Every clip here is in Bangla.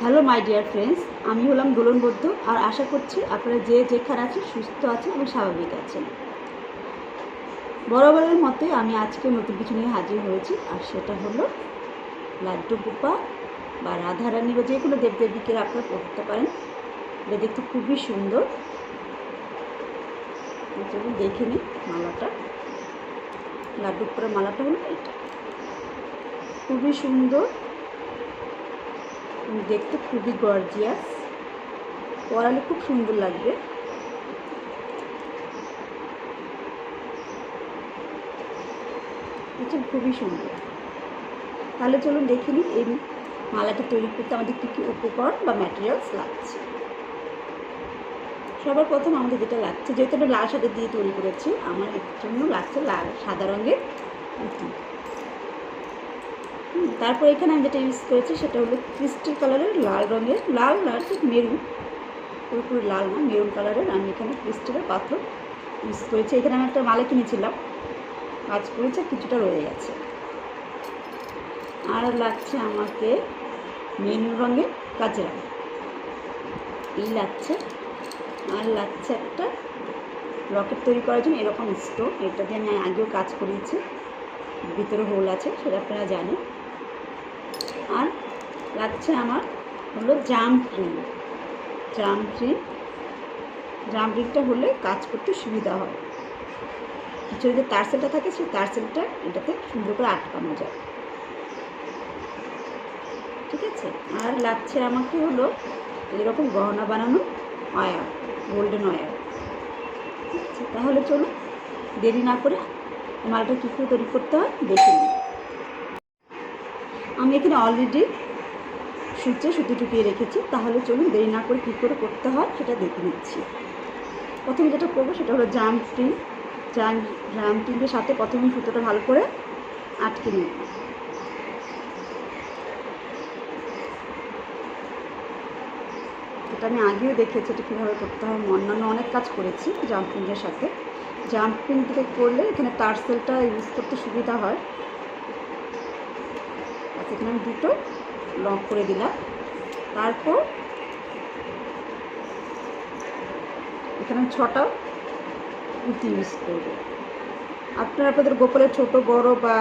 হ্যালো মাই ডিয়ার ফ্রেন্ডস, আমি হলাম দোলন বৌদ্ধ। আর আশা করছি আপনারা যে যেখানে আছেন সুস্থ আছেন এবং স্বাভাবিক আছেন। বরাবরের মতোই আমি আজকে নতুন কিছু নিয়ে হাজির হয়েছি, আর সেটা হলো লাড্ডু গোপাল বা রাধারানী বা যে কোনো দেবদেবীকে আপনারা পড়তে পারেন। এটা দেখতে খুবই সুন্দর। চলুন দেখে নিই মালাটা। লাড্ডু গোপালের মালাটা হলো এটা, খুবই সুন্দর, দেখতে খুবই গর্জিয়াস, পরালে খুব সুন্দর লাগবে। খুবই সুন্দর। তাহলে চলুন দেখে নিই এই মালাটা তৈরি করতে আমাদের কী কী উপকরণ বা ম্যাটেরিয়ালস লাগছে। সবার প্রথম আমাদের যেটা লাগছে, যেহেতু আমরা লাল সাদা দিয়ে তৈরি করেছি, আমার এর জন্য লাগছে লাল সাদা রঙের পুঁতি। তারপর এখানে আমি যেটা ইউজ করেছি সেটা হলো ক্রিস্টাল কালারের লাল রঙের, লাল না ঠিক মেরুন, পুরোপুরি লাল না, মেরুন কালারের আমি এখানে ক্রিস্টালের পাথর ইউজ করেছি। এখানে আমি একটা মালা কিনেছিলাম, কাজ করেছে, কিছুটা রয়ে গেছে। আর লাগছে আমাকে মেরুন রঙের কাজরা, এই লাগছে। আর লাগছে একটা রকেট তৈরি করার জন্য এরকম স্টোন, এটা দিয়ে আমি আগেও কাজ করিয়েছি, ভিতরে হোল আছে, সেটা আপনারা জানেন। আর লাগছে আমার হলো জাম্প রিং। জাম্প রিংটা হলে কাজ করতে সুবিধা হয়। পিছনে যে তারসেলটা থাকে সেই তারসেলটা এটাতে সুন্দর করে আটকানো যায়, ঠিক আছে। আর লাগছে আমাকে হলো এরকম গহনা বানানো ওয়্যার, গোল্ডেন ওয়্যার, ঠিক আছে। তাহলে চলুন দেরি না করে মালটা কী করে তৈরি করতে হয় দেখে নিই। আমি এখানে অলরেডি সুতি টুকিয়ে রেখেছি, তাহলে চলুন দেরি না করে কী করে করতে হয় সেটা দেখে নিচ্ছি। প্রথমে যেটা করবো সেটা হলো জাম্পিংয়ের সাথে প্রথমে সুতোটা ভালো করে আটকে নিই। এটা আমি আগেও দেখেছি এটা কীভাবে করতে হয়, অন্যান্য অনেক কাজ করেছি জাম্পিংয়ের সাথে। জাম্পিং থেকে করলে এখানে টার্সেলটা ইউজ করতে সুবিধা হয়। আচ্ছা, এখানে আমি দুটো লক করে দিলাম। তারপর এখানে আমি 6টা পুঁতি ইউজ করব। আপনারা আপনাদের গোপালের ছোট বড় বা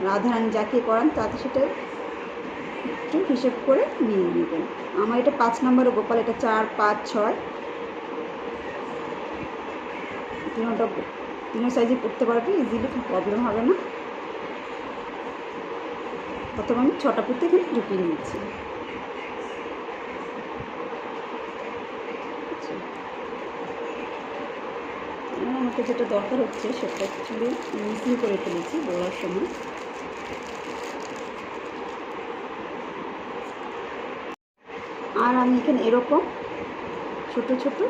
রাধারানী যাকে করান তাতে সেটা একটু হিসেব করে নিয়ে নেবেন। আমার এটা 5 নম্বরের গোপাল, এটা 4, 5, 6 তিনটা সাইজে করতে পারবে ইজিলি, কোনো প্রবলেম হবে না। প্রথমে আমি 6টা পুঁতি এখানে ঢুকিয়ে নিয়েছি। আমাকে যেটা দরকার হচ্ছে সেটা অ্যাকচুয়ালি মিসিং করে ফেলেছি বলার সময়। আর আমি এখানে এরকম ছোট ছোট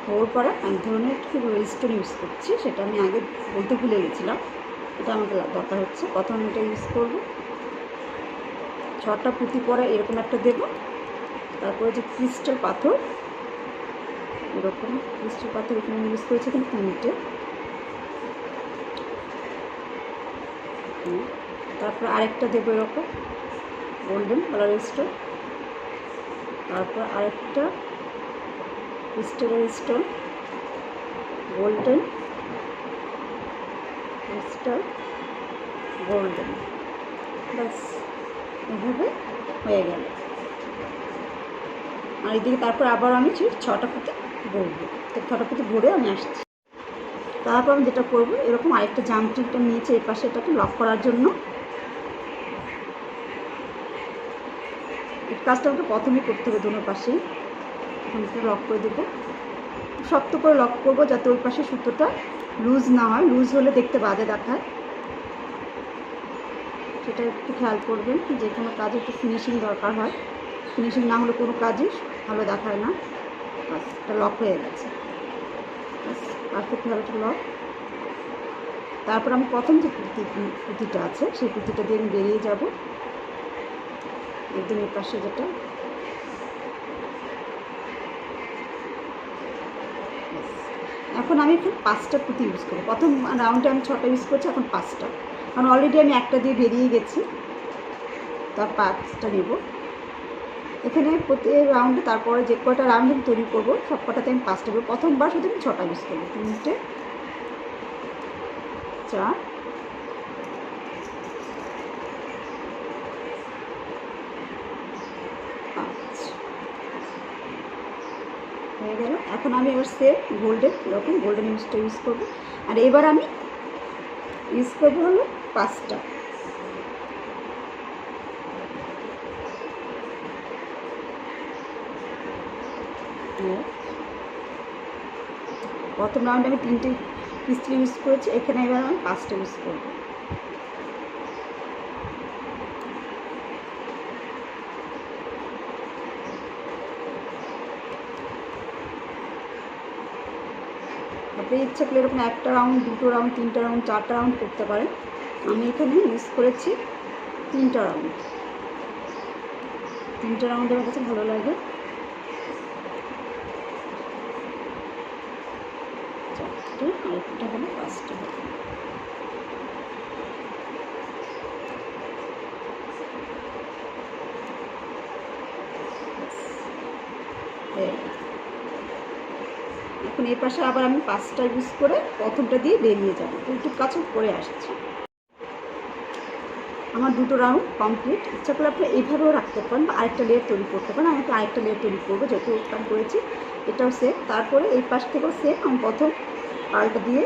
হোল করা এক ধরনের স্টোন ইউজ করছি, সেটা আমি আগে বলতে ভুলে গেছিলাম। এটা আমাকে দরকার হচ্ছে। প্রথমে এটা ইউজ করবো, 6টা পুঁতি পরে এরকম একটা দেব। তারপরে যে ক্রিস্টাল পাথর, এরকম ক্রিস্টাল পাথর এখানে ইউজ করেছি এখানে 3টে। তারপর আরেকটা দেবো এরকম গোল্ডেন কালারের স্টোন। তারপর আরেকটা ক্রিস্টালের স্টোন, গোল্ডেন ক্রিস্টাল গোল্ডেন, ব্যাস এভাবে হয়ে গেল। আর এদিকে তারপর আবার আমি 6টা পুঁতি ভরবো। 6টা পুঁতি ভরে আমি আসছি। তারপর আমি যেটা করবো, এরকম আরেকটা জাম্পিংটা নিয়েছি এই পাশে, এটাকে লক করার জন্য। এই কাজটা আমাকে প্রথমেই করতে হবে দুনো পাশেই। এখানে লক করে দেবো, শক্ত করে লক করবো যাতে ওই পাশে সুতোটা লুজ না হয়। লুজ হলে দেখতে বাজে দেখায়, সেটা একটু খেয়াল করবেন। যে কোনো কাজে একটু ফিনিশিং দরকার হয়, ফিনিশিং না হলে কোনো কাজই ভালো দেখায় না। বাস, এটা লক হয়ে গেছে, পারফেক্টভাবে একটা লক। তারপর আমি প্রথম যে পুঁতিটা আছে সেই পুঁতিটা দিয়ে আমি বেরিয়ে যাব একদম এই পাশে, যেটা এখন আমি এখানে 5টা পুঁতি ইউজ করবো। প্রথম রাউন্ডে আমি 6টা ইউজ করছি, এখন 5টা, কারণ অলরেডি আমি একটা দিয়ে বেরিয়ে গেছি, তার 5টা নেব এখানে প্রতি রাউন্ডে। তারপরে যে কটা রাউন্ড আমি তৈরি করবো সব কটাতে আমি 5টা করবো। প্রথমবার শুধু আমি 6টা ইউজ করবো। 3টে 4 5 হয়ে গেল। এখন আমি এবার সেম গোল্ডেন, এরকম গোল্ডেন ইউজটা ইউজ করবো। আর এবার আমি ইউজ করবো হলো 5টা। প্রথম রাউন্ডে আমি 3টে পিস্তল ইউজ করেছি, এখানে এবার আমি 5টা ইউজ করবো। আপনি ইচ্ছা করলে এরকম 1টা রাউন্ড, 2টো রাউন্ড, 3টা রাউন্ড, 4টা রাউন্ড করতে পারেন। আমি এখানে ইউজ করেছি 3টা রাউন্ড। 3টা রাউন্ড আমার কাছে ভালো লাগে। 4টে, আরেকটা হলো 5টা হবে। এখন এই পাশে আবার আমি 5টা ইউজ করে প্রথমটা দিয়ে বেরিয়ে যাবো, একটু কাছে করে আসছি। আমার 2টো রাউন্ড কমপ্লিট। ইচ্ছা করে আপনি এইভাবেও রাখতে পারেন বা আরেকটা লেয়ার তৈরি করতে পারেন। আমি আরেকটা লেয়ার তৈরি করবো, যেহেতু কাম করেছি এটাও সেম। তারপরে এই পাশ থেকেও সেম, আমি প্রথম পালটা দিয়ে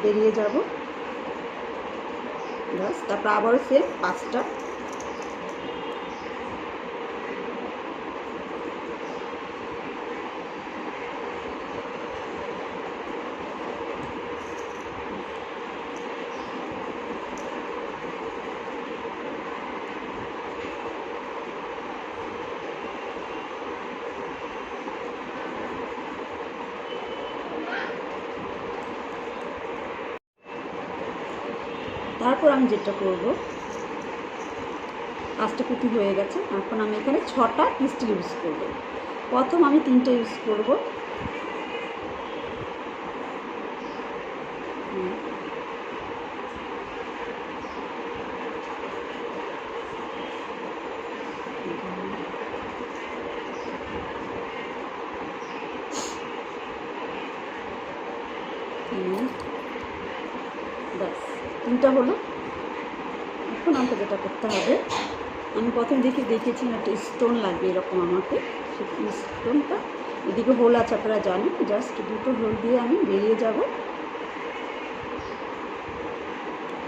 বেরিয়ে যাব, ব্যাস। তারপর আবারও সেম 5টা। তারপর আমি যেটা করবো, 5টা পুঁতি হয়ে গেছে। এখন আমি এখানে 6টা পিস্টল ইউজ করবো। প্রথম আমি 3টে ইউজ করবো, ব্যাস 3টা হলো। এখন আমাকে যেটা করতে হবে, আমি প্রথম দেখেছি একটা স্টোন লাগবে এরকম আমাকে। সেই স্টোনটা এদিকে হোল আছে, আপনারা জানেন। জাস্ট 2টো হোল দিয়ে আমি বেরিয়ে যাব।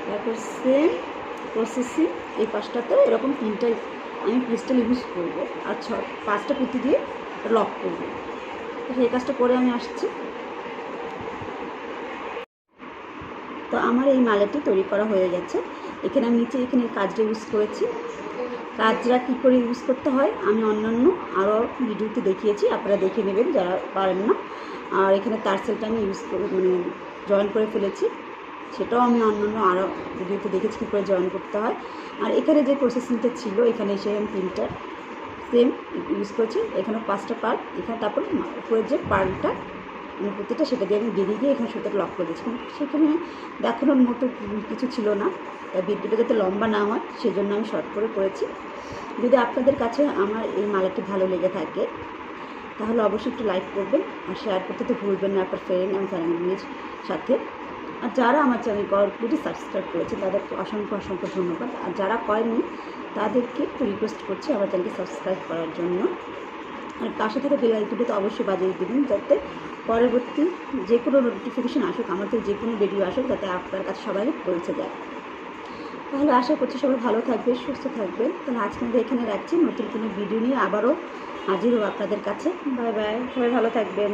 তারপর সেম প্রসেসিং এই পাশটাতেও এরকম 3টা আমি ক্রিস্টাল ইউজ করবো, আর 5টা পুঁতি দিয়ে লক করবো। তো সেই কাজটা করে আমি আসছি। তো আমার এই মালাটি তৈরি করা হয়ে গেছে। এখানে আমি নিচে এখানে কাজটা ইউজ করেছি। কাজরা কী করে ইউজ করতে হয় আমি অন্যান্য আরও ভিডিওতে দেখিয়েছি, আপনারা দেখে নেবেন যারা পারেন না। আর এখানে টার্সেলটা আমি ইউজ করে জয়েন করে ফেলেছি, সেটাও আমি অন্যান্য আরও ভিডিওতে দেখেছি কী করে জয়েন করতে হয়। আর এখানে যে প্রসেসিংটা ছিল, এখানে এসে আমি 3টা সেম ইউজ করেছি। এখানে 5টা পার্ট, এখানে তারপর উপরের যে পার্টটা প্রতিটা সেটা দিয়ে আমি বেরিয়ে গিয়ে এখানে সুতোটা লক করে দিয়েছি। সেখানে দেখানোর মতো কিছু ছিল না, তাই ভিডিওটা যাতে লম্বা না হয় সেজন্য আমি শর্ট করে করেছি। যদি আপনাদের কাছে আমার এই মালাটি ভালো লেগে থাকে তাহলে অবশ্যই একটু লাইক করবেন আর শেয়ার করতে তো ভুলবেন না আপনার ফ্রেন্ড এবং ফ্যামিলির সাথে। আর যারা আমার চ্যানেল অলরেডি সাবস্ক্রাইব করেছে তাদেরকে অসংখ্য অসংখ্য ধন্যবাদ। আর যারা করেনি তাদেরকে একটু রিকোয়েস্ট করছি আমার চ্যানেলকে সাবস্ক্রাইব করার জন্য। আর পাশে থেকে বেল আইকনটা অবশ্যই বাজিয়ে দেবেন, যাতে পরবর্তী যে কোনো নোটিফিকেশান আসুক, আমাদের যে কোনো ভিডিও আসুক, যাতে আপনার কাছে সবাই পৌঁছে যায়। তাহলে আশা করছি সবাই ভালো থাকবে, সুস্থ থাকবেন। তাহলে আজকে আমরা এখানে রাখছি, নতুন কোনো ভিডিও নিয়ে আবারও হাজির হব আপনাদের কাছে। বাই বাই, সবাই ভালো থাকবেন।